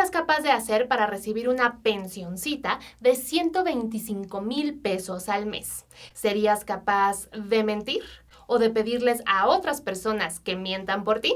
serías capaz de hacer para recibir una pensioncita de 125,000 pesos al mes? ¿Serías capaz de mentir o de pedirles a otras personas que mientan por ti?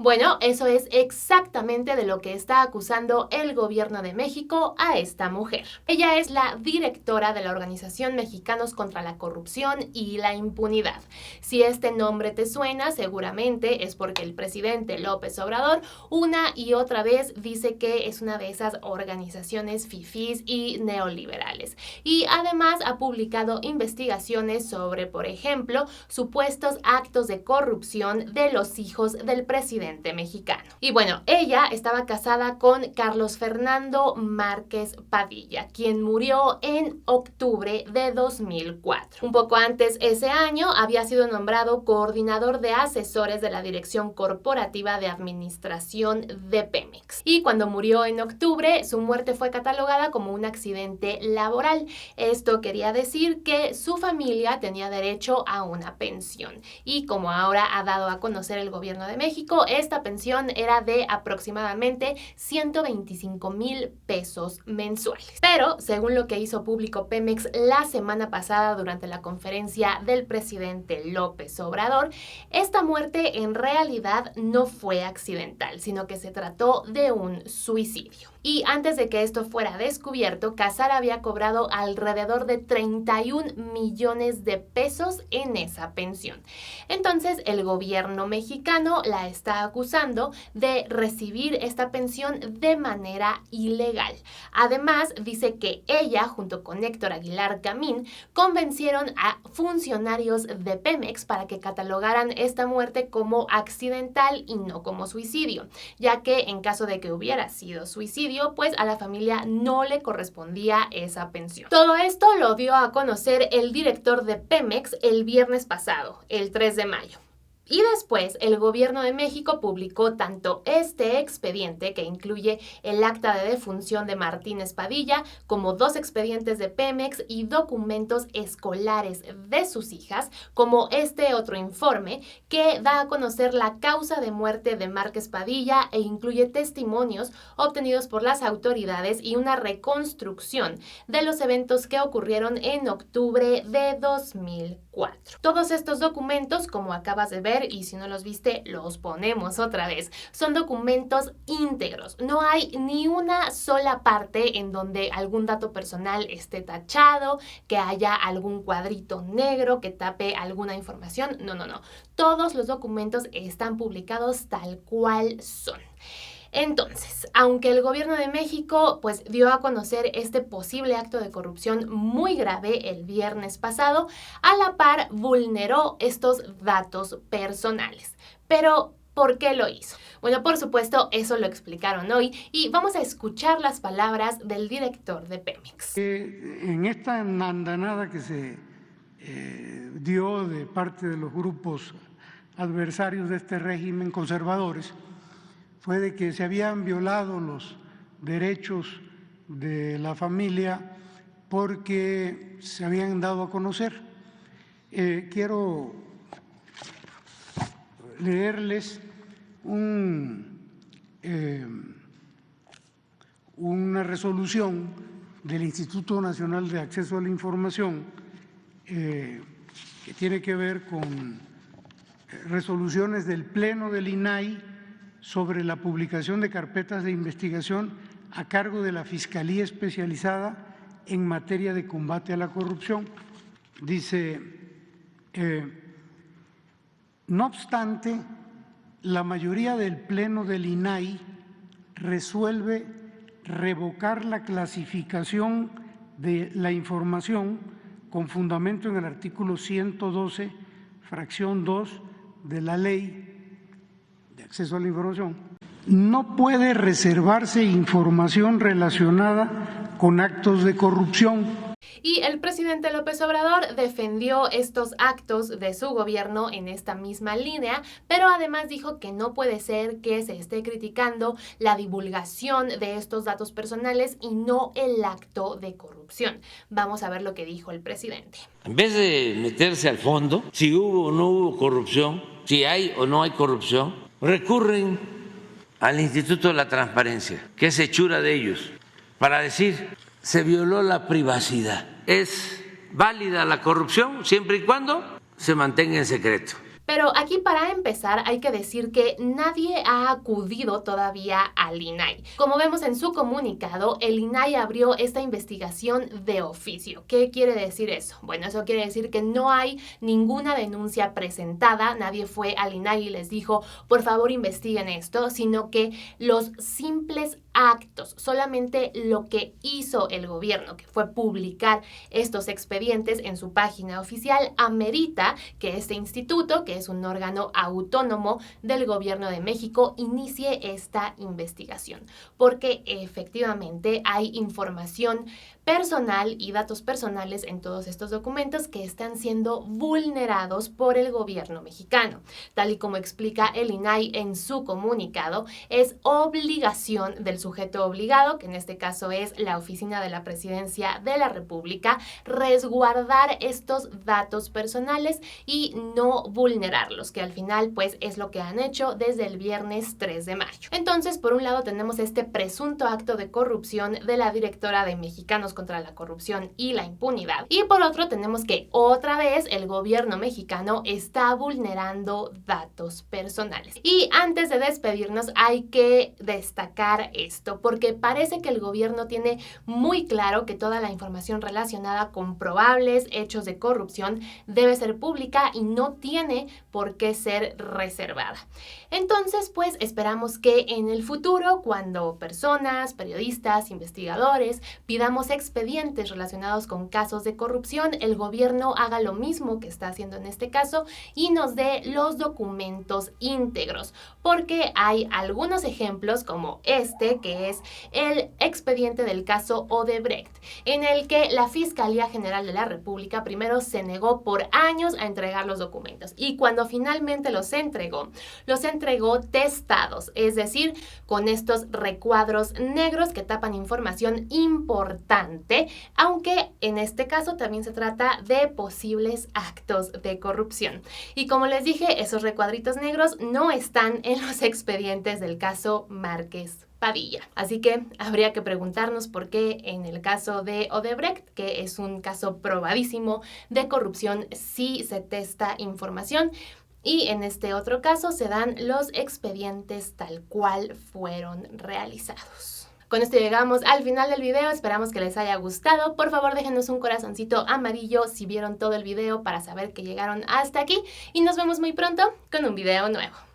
Bueno, eso es exactamente de lo que está acusando el gobierno de México a esta mujer. Ella es la directora de la organización Mexicanos contra la Corrupción y la Impunidad. Si este nombre te suena, seguramente es porque el presidente López Obrador una y otra vez dice que es una de esas organizaciones fifís y neoliberales. Y además ha publicado investigaciones sobre, por ejemplo, supuestos actos de corrupción de los hijos del presidente mexicano. Y bueno, ella estaba casada con Carlos Fernando Márquez Padilla, quien murió en octubre de 2004. Un poco antes ese año había sido nombrado coordinador de asesores de la Dirección Corporativa de Administración de Pemex. Y cuando murió en octubre, su muerte fue catalogada como un accidente laboral. Esto quería decir que su familia tenía derecho a una pensión. Y como ahora ha dado a conocer el gobierno de México, esta pensión era de aproximadamente 125,000 pesos mensuales. Pero, según lo que hizo público Pemex la semana pasada durante la conferencia del presidente López Obrador, esta muerte en realidad no fue accidental, sino que se trató de un suicidio. Y antes de que esto fuera descubierto, Casar había cobrado alrededor de 31 millones de pesos en esa pensión. Entonces, el gobierno mexicano la está acusando de recibir esta pensión de manera ilegal. Además, dice que ella, junto con Héctor Aguilar Camín, convencieron a funcionarios de Pemex para que catalogaran esta muerte como accidental y no como suicidio, ya que en caso de que hubiera sido suicidio, pues a la familia no le correspondía esa pensión. Todo esto lo dio a conocer el director de Pemex el viernes pasado, el 3 de mayo. Y después el gobierno de México publicó tanto este expediente, que incluye el acta de defunción de Martínez Padilla, como 2 expedientes de Pemex y documentos escolares de sus hijas, como este otro informe que da a conocer la causa de muerte de Márquez Padilla e incluye testimonios obtenidos por las autoridades y una reconstrucción de los eventos que ocurrieron en octubre de 2004. Todos estos documentos, como acabas de ver, y si no los viste, los ponemos otra vez. Son documentos íntegros. No hay ni una sola parte en donde algún dato personal esté tachado, que haya algún cuadrito negro que tape alguna información. No. Todos los documentos están publicados tal cual son. Entonces, aunque el gobierno de México pues dio a conocer este posible acto de corrupción muy grave el viernes pasado, a la par vulneró estos datos personales. Pero, ¿por qué lo hizo? Bueno, por supuesto, eso lo explicaron hoy y vamos a escuchar las palabras del director de Pemex. En esta andanada que se dio de parte de los grupos adversarios de este régimen, conservadores, fue de que se habían violado los derechos de la familia porque se habían dado a conocer. Quiero leerles una resolución del Instituto Nacional de Acceso a la Información que tiene que ver con resoluciones del Pleno del INAI sobre la publicación de carpetas de investigación a cargo de la Fiscalía Especializada en materia de combate a la corrupción. Dice, no obstante, la mayoría del Pleno del INAI resuelve revocar la clasificación de la información con fundamento en el artículo 112, fracción 2 de la Ley de Acceso a la Información. No puede reservarse información relacionada con actos de corrupción. Y el presidente López Obrador defendió estos actos de su gobierno en esta misma línea, pero además dijo que no puede ser que se esté criticando la divulgación de estos datos personales y no el acto de corrupción. Vamos a ver lo que dijo el presidente. En vez de meterse al fondo, si hubo o no hubo corrupción, si hay o no hay corrupción, recurren al Instituto de la Transparencia, que es hechura de ellos, para decir, se violó la privacidad. Es válida la corrupción siempre y cuando se mantenga en secreto. Pero aquí para empezar hay que decir que nadie ha acudido todavía al INAI. Como vemos en su comunicado, el INAI abrió esta investigación de oficio. ¿Qué quiere decir eso? Bueno, eso quiere decir que no hay ninguna denuncia presentada, nadie fue al INAI y les dijo, por favor investiguen esto, sino que los simples actos, solamente lo que hizo el gobierno, que fue publicar estos expedientes en su página oficial, amerita que este instituto, que es un órgano autónomo del gobierno de México, inicie esta investigación, porque efectivamente hay información personal y datos personales en todos estos documentos que están siendo vulnerados por el gobierno mexicano. Tal y como explica el INAI en su comunicado, es obligación del sujeto obligado, que en este caso es la Oficina de la Presidencia de la República, resguardar estos datos personales y no vulnerarlos, que al final pues es lo que han hecho desde el viernes 3 de mayo. Entonces, por un lado tenemos este presunto acto de corrupción de la directora de Mexicanos contra la Corrupción y la Impunidad, y por otro tenemos que otra vez el gobierno mexicano está vulnerando datos personales. Y antes de despedirnos hay que destacar esto, porque parece que el gobierno tiene muy claro que toda la información relacionada con probables hechos de corrupción debe ser pública y no tiene por qué ser reservada. Entonces, pues esperamos que en el futuro, cuando personas, periodistas, investigadores pidamos expedientes relacionados con casos de corrupción, el gobierno haga lo mismo que está haciendo en este caso y nos dé los documentos íntegros, porque hay algunos ejemplos como este, que es el expediente del caso Odebrecht, en el que la Fiscalía General de la República primero se negó por años a entregar los documentos y cuando finalmente los entregó testados, es decir, con estos recuadros negros que tapan información importante, aunque en este caso también se trata de posibles actos de corrupción. Y como les dije, esos recuadritos negros no están en los expedientes del caso Márquez Padilla. Así que habría que preguntarnos por qué en el caso de Odebrecht, que es un caso probadísimo de corrupción, sí se testa información, y en este otro caso se dan los expedientes tal cual fueron realizados. Con esto llegamos al final del video, esperamos que les haya gustado. Por favor déjenos un corazoncito amarillo si vieron todo el video para saber que llegaron hasta aquí y nos vemos muy pronto con un video nuevo.